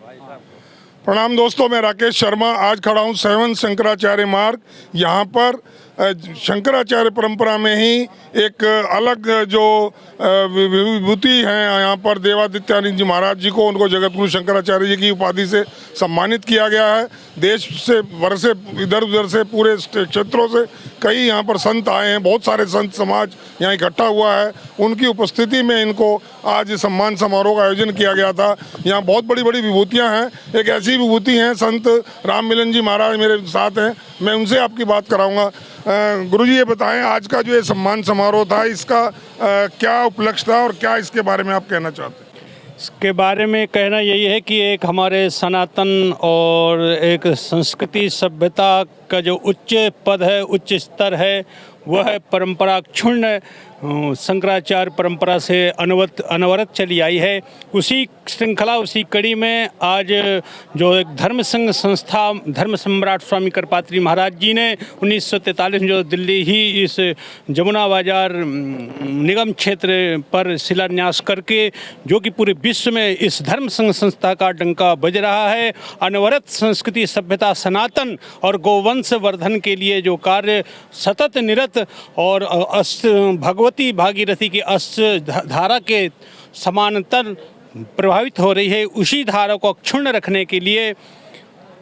प्रणाम दोस्तों, मैं राकेश शर्मा आज खड़ा हूँ सेवन शंकराचार्य मार्ग। यहाँ पर शंकराचार्य परंपरा में ही एक अलग जो विभूति हैं, यहाँ पर देवादित्यानंद जी महाराज जी को, उनको जगत गुरु शंकराचार्य जी की उपाधि से सम्मानित किया गया है। देश से भर से, इधर उधर से, पूरे क्षेत्रों से कई यहाँ पर संत आए हैं, बहुत सारे संत समाज यहाँ इकट्ठा हुआ है। उनकी उपस्थिति में इनको आज सम्मान समारोह का आयोजन किया गया था। यहाँ बहुत बड़ी बड़ी विभूतियाँ हैं। एक ऐसी विभूति हैं, संत राम मिलन जी महाराज मेरे साथ हैं, मैं उनसे आपकी बात कराऊंगा। गुरुजी, ये बताएं, आज का जो ये सम्मान समारोह था, इसका क्या उपलक्ष्य था और क्या इसके बारे में आप कहना चाहते हैं? इसके बारे में कहना यही है कि एक हमारे सनातन और एक संस्कृति सभ्यता का जो उच्च पद है, उच्च स्तर है, वह है परंपरा क्षुण्ण शंकराचार्य परंपरा से अनवरत चली आई है। उसी श्रृंखला, उसी कड़ी में आज जो एक धर्म संघ संस्था धर्म सम्राट स्वामी करपात्री महाराज जी ने 1943 में जो दिल्ली ही इस जमुना बाजार निगम क्षेत्र पर शिलान्यास करके, जो कि पूरे विश्व में इस धर्म संघ संस्था का डंका बज रहा है, अनवरत संस्कृति सभ्यता सनातन और गोवंश वर्धन के लिए जो कार्य सतत निरत और भगवती भागीरथी की धारा के समानांतर प्रभावित हो रही है, उसी धारा को अक्षुण्ण रखने के लिए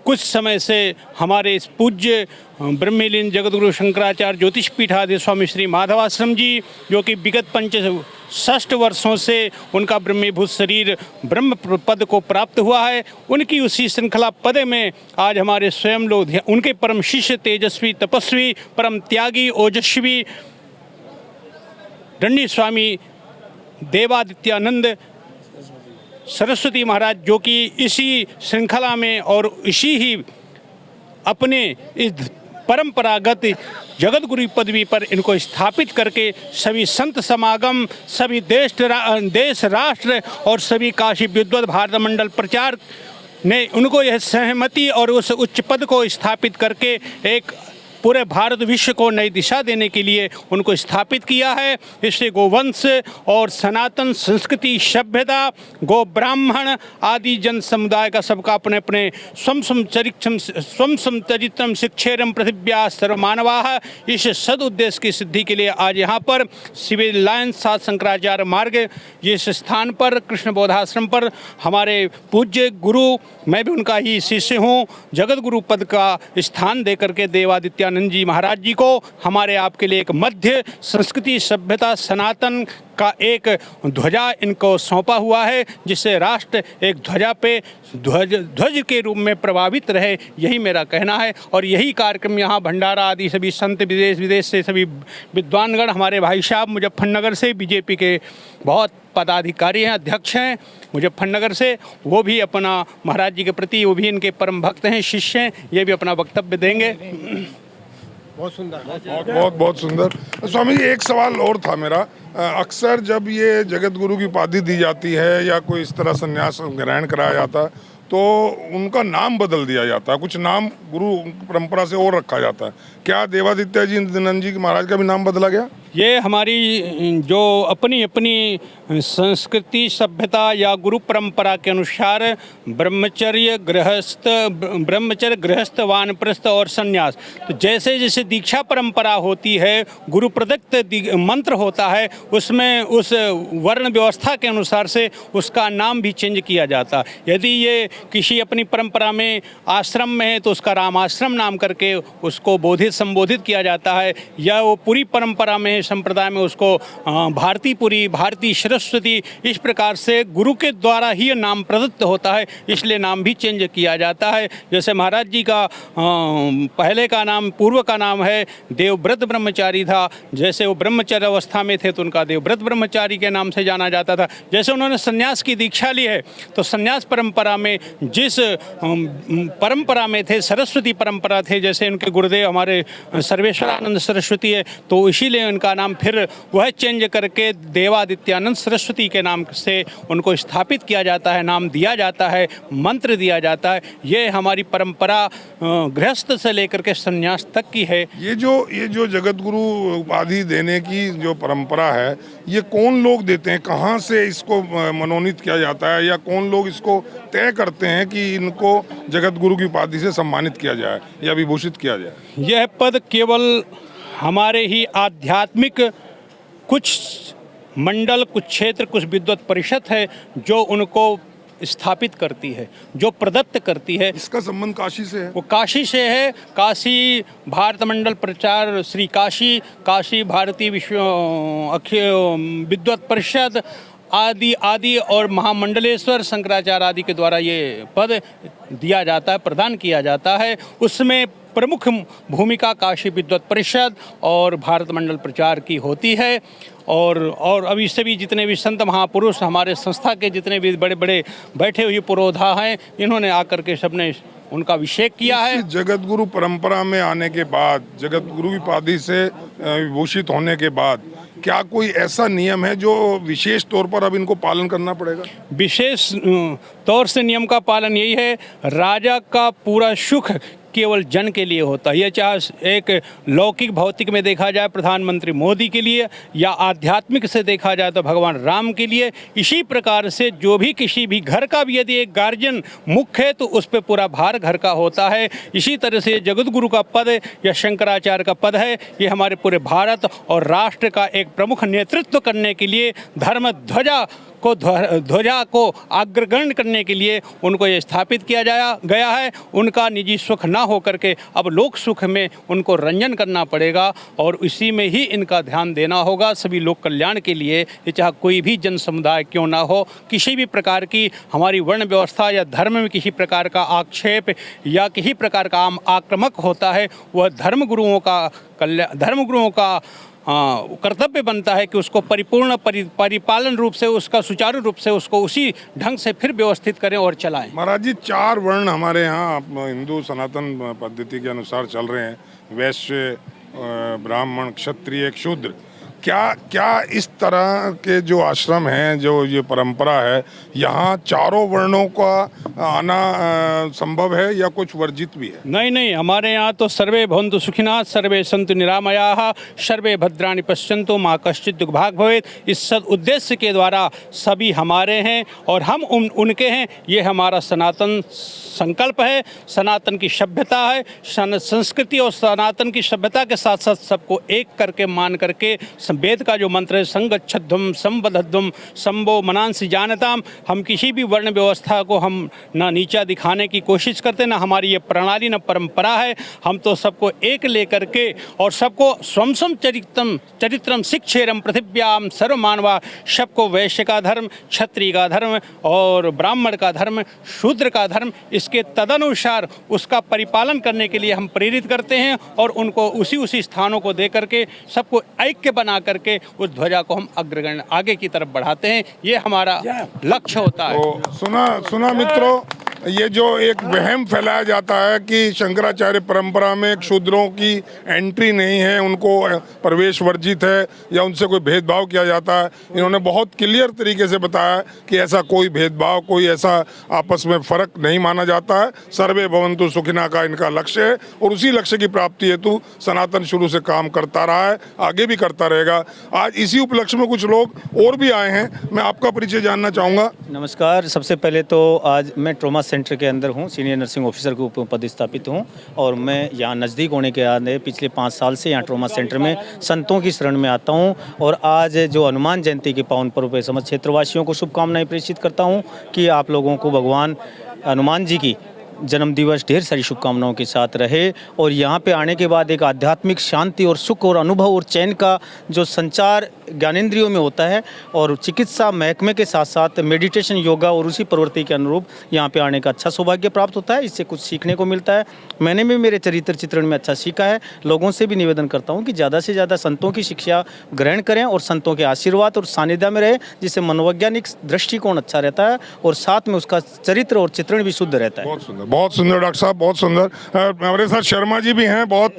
कुछ समय से हमारे इस पूज्य ब्रह्मलीन जगतगुरु शंकराचार्य ज्योतिष पीठाधीश स्वामी श्री माधवाश्रम जी, जो कि विगत 65 वर्षों से उनका ब्रह्मीभूत शरीर ब्रह्म पद को प्राप्त हुआ है, उनकी उसी श्रृंखला पद में आज हमारे स्वयं लोग, उनके परम शिष्य, तेजस्वी, तपस्वी, परम त्यागी, ओजस्वी दंडी स्वामी देवादित्यानंद सरस्वती महाराज, जो कि इसी श्रृंखला में और इसी ही अपने इस परंपरागत जगत गुरु पदवी पर इनको स्थापित करके सभी संत समागम, सभी देश राष्ट्र और सभी काशी विद्वत भारत मंडल प्रचार ने उनको यह सहमति और उस उच्च पद को स्थापित करके एक पूरे भारत विश्व को नई दिशा देने के लिए उनको स्थापित किया है। इससे गोवंश और सनातन संस्कृति सभ्यता, गो ब्राह्मण आदि जन समुदाय का सबका अपने अपने स्वम समचरित्रम शिक्षेरम पृथिव्या सर्वमानवाः, इस सद उद्देश्य की सिद्धि के लिए आज यहाँ पर सिविल लाइन्स 7 शंकराचार्य मार्ग, इस स्थान पर कृष्ण बोधाश्रम पर हमारे पूज्य गुरु, मैं भी उनका ही शिष्य हूँ, जगत गुरु पद का स्थान दे करके देवादित्यानंद जी महाराज जी को हमारे आपके लिए एक मध्य संस्कृति सभ्यता सनातन का एक ध्वजा इनको सौंपा हुआ है, जिससे राष्ट्र एक ध्वजा पे ध्वज के रूप में प्रभावित रहे, यही मेरा कहना है। और यही कार्यक्रम यहाँ भंडारा आदि सभी संत विदेश विदेश से सभी विद्वानगण, हमारे भाई साहब मुजफ्फरनगर से बीजेपी के बहुत पदाधिकारी हैं, अध्यक्ष हैं मुजफ्फरनगर से, वो भी अपना महाराज जी के प्रति, वो भी इनके परम भक्त हैं, शिष्य हैं, ये भी अपना वक्तव्य देंगे। बहुत सुंदर, बहुत सुंदर। स्वामी जी, एक सवाल और था मेरा। अक्सर जब ये जगत गुरु की उपाधि दी जाती है या कोई इस तरह संन्यास ग्रहण कराया जाता है, तो उनका नाम बदल दिया जाता है, कुछ नाम गुरु परंपरा से और रखा जाता है। क्या देवादित्यानंद जी महाराज का भी नाम बदला गया? ये हमारी जो अपनी अपनी संस्कृति सभ्यता या गुरु परंपरा के अनुसार ब्रह्मचर्य गृहस्थ वानप्रस्थ और संन्यास, तो जैसे जैसे दीक्षा परंपरा होती है, गुरु प्रदत्त मंत्र होता है, उसमें उस वर्ण व्यवस्था के अनुसार से उसका नाम भी चेंज किया जाता है। यदि ये किसी अपनी परंपरा में आश्रम में है तो उसका रामाश्रम नाम करके उसको संबोधित किया जाता है, या वो पूरी परंपरा में संप्रदाय में उसको भारतीपुरी, भारती सरस्वती, इस प्रकार से गुरु के द्वारा ही नाम प्रदत्त होता है, इसलिए नाम भी चेंज किया जाता है। जैसे महाराज जी का पहले का नाम, पूर्व का नाम है देवव्रत ब्रह्मचारी था, जैसे वो ब्रह्मचर्य अवस्था में थे तो उनका देवव्रत ब्रह्मचारी के नाम से जाना जाता था। जैसे उन्होंने संन्यास की दीक्षा ली है तो संन्यास परंपरा में जिस परंपरा में थे, सरस्वती परंपरा थे, जैसे उनके गुरुदेव हमारे सर्वेश्वरानंद सरस्वती है, तो इसीलिए उनका नाम फिर वह चेंज करके देवादित्यानंद सरस्वती के नाम से उनको स्थापित किया जाता है, नाम दिया जाता है, मंत्र दिया जाता है। ये हमारी परंपरा गृहस्थ से लेकर के संन्यास तक की है। ये जो जगत गुरु उपाधि देने की जो परंपरा है, ये कौन लोग देते हैं, कहाँ से इसको मनोनीत किया जाता है, या कौन लोग इसको तय करते हैं कि इनको जगत गुरु की उपाधि से सम्मानित किया जाए या विभूषित किया जाए? यह पद केवल हमारे ही आध्यात्मिक कुछ मंडल, कुछ क्षेत्र, कुछ विद्वत परिषद है जो उनको स्थापित करती है, जो प्रदत्त करती है। इसका संबंध काशी से है? वो काशी से है। काशी भारत मंडल प्रचार श्री काशी, काशी भारतीय विश्व विद्वत परिषद आदि और महामंडलेश्वर शंकराचार्य आदि के द्वारा ये पद दिया जाता है, प्रदान किया जाता है। उसमें प्रमुख भूमिका काशी विद्वत परिषद और भारत मंडल प्रचार की होती है। और अभी से भी जितने भी संत महापुरुष हमारे संस्था के जितने भी बड़े बड़े बैठे हुए पुरोधा हैं, इन्होंने आकर के सबने उनका अभिषेक किया है। जगत गुरु परंपरा में आने के बाद, जगत गुरु की उपाधि से विभूषित होने के बाद, क्या कोई ऐसा नियम है जो विशेष तौर पर अब इनको पालन करना पड़ेगा? विशेष तौर से नियम का पालन यही है, राजा का पूरा सुख केवल जन के लिए होता है। यह चाहे एक लौकिक भौतिक में देखा जाए प्रधानमंत्री मोदी के लिए, या आध्यात्मिक से देखा जाए तो भगवान राम के लिए। इसी प्रकार से जो भी किसी भी घर का भी यदि एक गार्जियन मुख्य है तो उस पर पूरा भार घर का होता है। इसी तरह से जगत गुरु का पद या शंकराचार्य का पद है, ये हमारे पूरे भारत और राष्ट्र का एक प्रमुख नेतृत्व करने के लिए, धर्म ध्वजा को अग्रगण्य करने के लिए उनको ये स्थापित किया गया है। उनका निजी सुख ना हो करके अब लोक सुख में उनको रंजन करना पड़ेगा और इसी में ही इनका ध्यान देना होगा सभी लोक कल्याण के लिए। ये चाहे कोई भी जन समुदाय क्यों ना हो, किसी भी प्रकार की हमारी वर्ण व्यवस्था या धर्म में किसी प्रकार का आक्षेप या किसी प्रकार का आक्रामक होता है, वह धर्मगुरुओं का कर्तव्य बनता है कि उसको परिपूर्ण परिपालन रूप से, उसका सुचारू रूप से उसको उसी ढंग से फिर व्यवस्थित करें और चलाएं। महाराज जी, 4 वर्ण हमारे यहाँ हिंदू सनातन पद्धति के अनुसार चल रहे हैं, वैश्य, ब्राह्मण, क्षत्रिय, शूद्र। क्या इस तरह के जो आश्रम हैं, जो ये परंपरा है, यहाँ चारों वर्णों का आना संभव है या कुछ वर्जित भी है? नहीं, हमारे यहाँ तो सर्वे भवन्तु सुखिनः, सर्वे सन्तु निरामयाः, सर्वे भद्राणि पश्यन्तु मा कश्चित् दुर्भाग् भवेत्। इस सद उद्देश्य के द्वारा सभी हमारे हैं और हम उनके हैं। ये हमारा सनातन संकल्प है, सनातन की सभ्यता है। संस्कृति और सनातन की सभ्यता के साथ साथ सबको एक करके मान करके वेद का जो मंत्र है, संगच्छध्वम संबद्धध्वम संभो मनांसि जानताम, हम किसी भी वर्ण व्यवस्था को हम ना नीचा दिखाने की कोशिश करते, ना हमारी ये प्रणाली न परंपरा है। हम तो सबको एक लेकर के और सबको स्वम चरित्रम शिक्षेरम पृथिव्याम सर्वमानवा, सबको वैश्य का धर्म, क्षत्रिय का धर्म और ब्राह्मण का धर्म, शूद्र का धर्म, इसके तदनुसार उसका परिपालन करने के लिए हम प्रेरित करते हैं और उनको उसी स्थानों को दे करके सबको ऐक्य बना करके उस ध्वजा को हम अग्रगण्य आगे की तरफ बढ़ाते हैं। ये हमारा लक्ष्य होता है। तो सुना मित्रों, ये जो एक वहम फैलाया जाता है कि शंकराचार्य परंपरा में शूद्रों की एंट्री नहीं है, उनको प्रवेश वर्जित है या उनसे कोई भेदभाव किया जाता है, इन्होंने बहुत क्लियर तरीके से बताया कि ऐसा कोई भेदभाव, कोई ऐसा आपस में फर्क नहीं माना जाता है। सर्वे भवन्तु सुखिनः का इनका लक्ष्य है और उसी लक्ष्य की प्राप्ति हेतु सनातन शुरू से काम करता रहा है, आगे भी करता रहेगा। आज इसी उपलक्ष्य में कुछ लोग और भी आए हैं, मैं आपका परिचय जानना चाहूँगा। नमस्कार। सबसे पहले तो आज मैं ट्रॉमा सेंटर के अंदर हूँ, सीनियर नर्सिंग ऑफिसर के ऊपर पदस्थापित हूँ और मैं यहाँ नज़दीक होने के बाद पिछले 5 साल से यहाँ ट्रॉमा सेंटर में संतों की शरण में आता हूँ। और आज जो हनुमान जयंती के पावन पर्व पर समस्त क्षेत्रवासियों को शुभकामनाएं प्रेषित करता हूँ कि आप लोगों को भगवान हनुमान जी की जन्म दिवस ढेर सारी शुभकामनाओं के साथ रहे। और यहाँ पे आने के बाद एक आध्यात्मिक शांति और सुख और अनुभव और चैन का जो संचार ज्ञानेंद्रियों में होता है और चिकित्सा महकमे के साथ साथ मेडिटेशन, योगा और उसी प्रवृत्ति के अनुरूप यहाँ पे आने का अच्छा सौभाग्य प्राप्त होता है। इससे कुछ सीखने को मिलता है। मैंने भी मेरे चरित्र चित्रण में अच्छा सीखा है। लोगों से भी निवेदन करता हूँ कि ज़्यादा से ज़्यादा संतों की शिक्षा ग्रहण करें और संतों के आशीर्वाद और सानिध्य में रहे, जिससे मनोवैज्ञानिक दृष्टिकोण अच्छा रहता है और साथ में उसका चरित्र और चित्रण भी शुद्ध रहता है। बहुत सुंदर डॉक्टर साहब, बहुत सुंदर। हमारे साथ शर्मा जी भी हैं, बहुत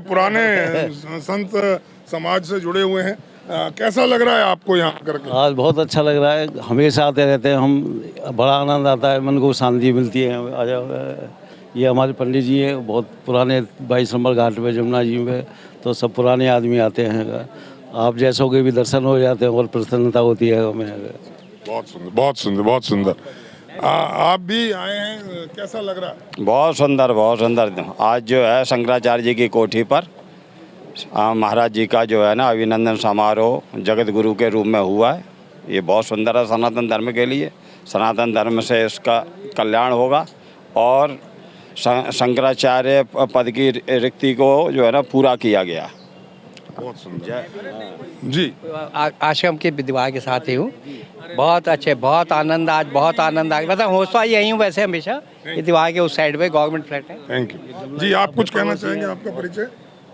पुराने संत समाज से जुड़े हुए हैं। कैसा लग रहा है आपको यहाँ करके? आज बहुत अच्छा लग रहा है, हमेशा आते रहते हैं हम, बड़ा आनंद आता है, मन को शांति मिलती है। ये हमारे पंडित जी हैं, बहुत पुराने 22 नंबर घाट पे जमुना जी में, तो सब पुराने आदमी आते हैं। आप जैसों के भी दर्शन हो जाते हैं और प्रसन्नता होती है हमें। बहुत सुंदर, बहुत सुंदर, बहुत सुंदर। आप भी आए हैं, कैसा लग रहा है? बहुत सुंदर, बहुत सुंदर। आज जो है शंकराचार्य जी की कोठी पर महाराज जी का जो है ना अभिनंदन समारोह जगत गुरु के रूप में हुआ है। ये बहुत सुंदर है सनातन धर्म के लिए। सनातन धर्म से इसका कल्याण होगा और शंकराचार्य पद की रिक्ति को जो है ना पूरा किया गया। बहुत सुंदर जी। आश्रम के विद्वान के साथ ही हूँ। बहुत अच्छे, बहुत आनंद, आज बहुत आनंद आ गया। मतलब होता यही हूँ वैसे हमेशा, विद्वान के उस साइड पे गवर्नमेंट फ्लैट है। थैंक यू जी। आप कुछ कहना चाहेंगे? आपका परिचय?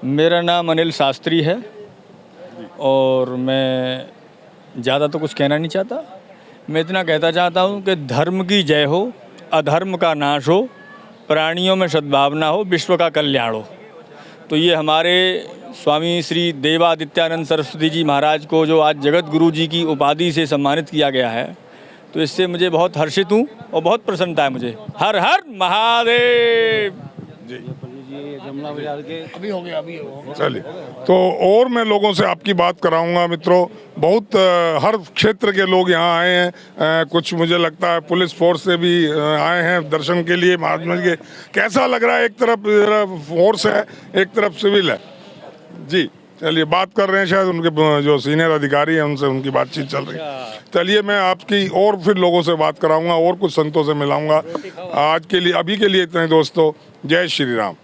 मेरा नाम अनिल शास्त्री है और मैं ज़्यादा तो कुछ कहना नहीं चाहता। मैं इतना कहता चाहता हूँ कि धर्म की जय हो, अधर्म का नाश हो, प्राणियों में सद्भावना हो, विश्व का कल्याण हो। तो ये हमारे स्वामी श्री देवादित्यानंद सरस्वती जी महाराज को जो आज जगत गुरु जी की उपाधि से सम्मानित किया गया है, तो इससे मुझे बहुत हर्षित हूँ और बहुत प्रसन्नता है मुझे। हर हर महादेव। चलिए, तो और मैं लोगों से आपकी बात कराऊंगा मित्रों। बहुत हर क्षेत्र के लोग यहाँ आए हैं। कुछ मुझे लगता है पुलिस फोर्स से भी आए हैं दर्शन के लिए महात्मा जी के। कैसा लग रहा है? एक तरफ फोर्स है, एक तरफ सिविल है जी। चलिए, बात कर रहे हैं, शायद उनके जो सीनियर अधिकारी हैं उनसे उनकी बातचीत चल रही है। चलिए, मैं आपकी और फिर लोगों से बात कराऊंगा और कुछ संतों से मिलाऊंगा। आज के लिए, अभी के लिए इतना ही दोस्तों। जय श्री राम।